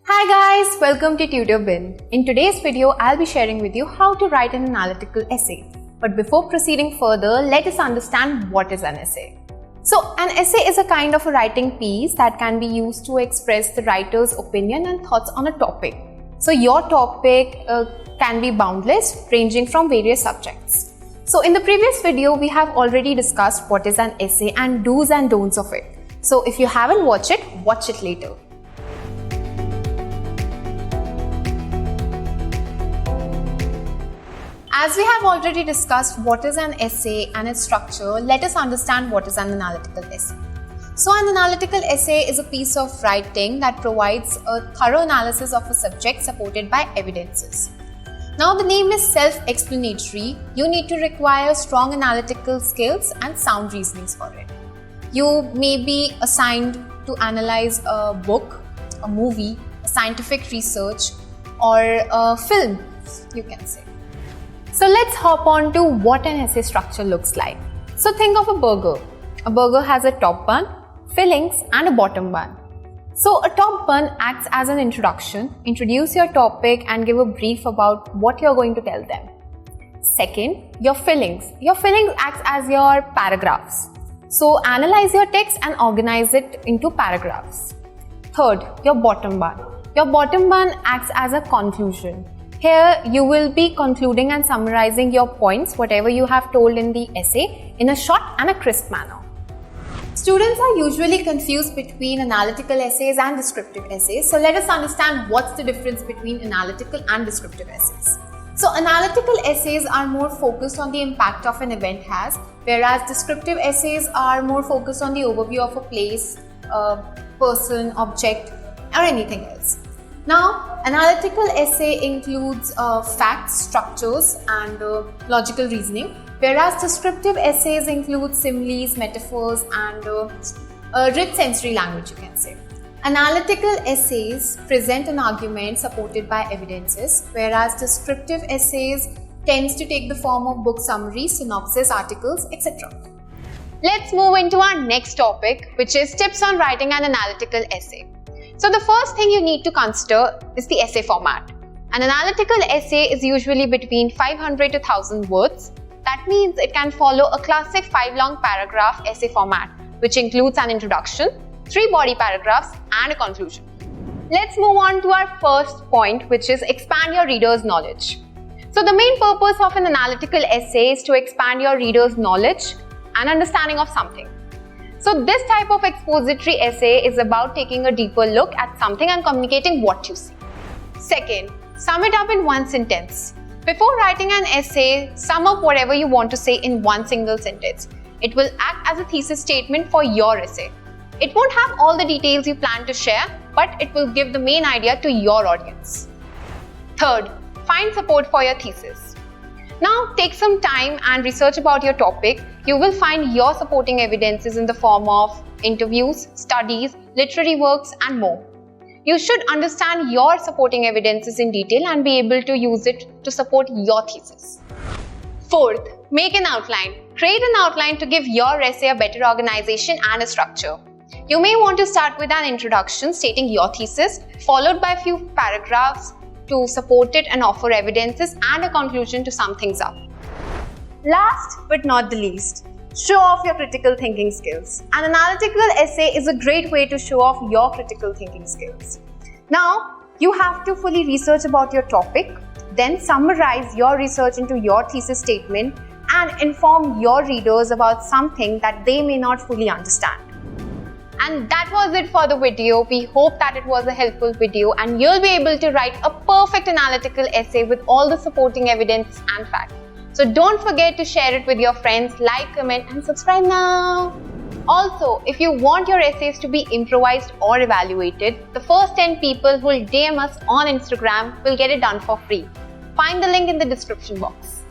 Hi guys, welcome to TutorBin. In today's video, I'll be sharing with you how to write an analytical essay. But before proceeding further, let us understand what is an essay. So, an essay is a kind of a writing piece that can be used to express the writer's opinion and thoughts on a topic. So, your topic can be boundless, ranging from various subjects. So, in the previous video, we have already discussed what is an essay and do's and don'ts of it. So, if you haven't watched it, watch it later. As we have already discussed what is an essay and its structure, let us understand what is an analytical essay. So, an analytical essay is a piece of writing that provides a thorough analysis of a subject supported by evidences. Now, the name is self-explanatory. You need to require strong analytical skills and sound reasonings for it. You may be assigned to analyze a book, a movie, a scientific research, or a film, you can say. So let's hop on to what an essay structure looks like. So think of a burger. A burger has a top bun, fillings and a bottom bun. So a top bun acts as an introduction, introduce your topic and give a brief about what you're going to tell them. Second, your fillings. Your fillings acts as your paragraphs. So analyze your text and organize it into paragraphs. Third, your bottom bun. Your bottom bun acts as a conclusion. Here, you will be concluding and summarizing your points, whatever you have told in the essay, in a short and a crisp manner. Students are usually confused between analytical essays and descriptive essays. So let us understand what's the difference between analytical and descriptive essays. So analytical essays are more focused on the impact of an event has, whereas descriptive essays are more focused on the overview of a place, person, object, or anything else. Now, analytical essay includes facts, structures and logical reasoning, whereas descriptive essays include similes, metaphors and rich sensory language, you can say. Analytical essays present an argument supported by evidences, whereas descriptive essays tends to take the form of book summaries, synopsis, articles, etc. Let's move into our next topic, which is tips on writing an analytical essay. So the first thing you need to consider is the essay format. An analytical essay is usually between 500 to 1000 words. That means it can follow a classic 5-long paragraph essay format, which includes an introduction, 3 body paragraphs and a conclusion. Let's move on to our first point, which is expand your reader's knowledge. So the main purpose of an analytical essay is to expand your reader's knowledge and understanding of something. So this type of expository essay is about taking a deeper look at something and communicating what you see. Second, sum it up in one sentence. Before writing an essay, sum up whatever you want to say in one single sentence. It will act as a thesis statement for your essay. It won't have all the details you plan to share, but it will give the main idea to your audience. Third, find support for your thesis. Now, take some time and research about your topic. You will find your supporting evidences in the form of interviews, studies, literary works, and more. You should understand your supporting evidences in detail and be able to use it to support your thesis. Fourth, make an outline. Create an outline to give your essay a better organization and a structure. You may want to start with an introduction stating your thesis, followed by a few paragraphs to support it and offer evidences, and a conclusion to sum things up. Last but not the least, show off your critical thinking skills. An analytical essay is a great way to show off your critical thinking skills. Now, you have to fully research about your topic, then summarize your research into your thesis statement and inform your readers about something that they may not fully understand. And that was it for the video. We hope that it was a helpful video and you'll be able to write a perfect analytical essay with all the supporting evidence and facts. So don't forget to share it with your friends, like, comment and subscribe now. Also, if you want your essays to be improvised or evaluated, the first 10 people who will DM us on Instagram will get it done for free. Find the link in the description box.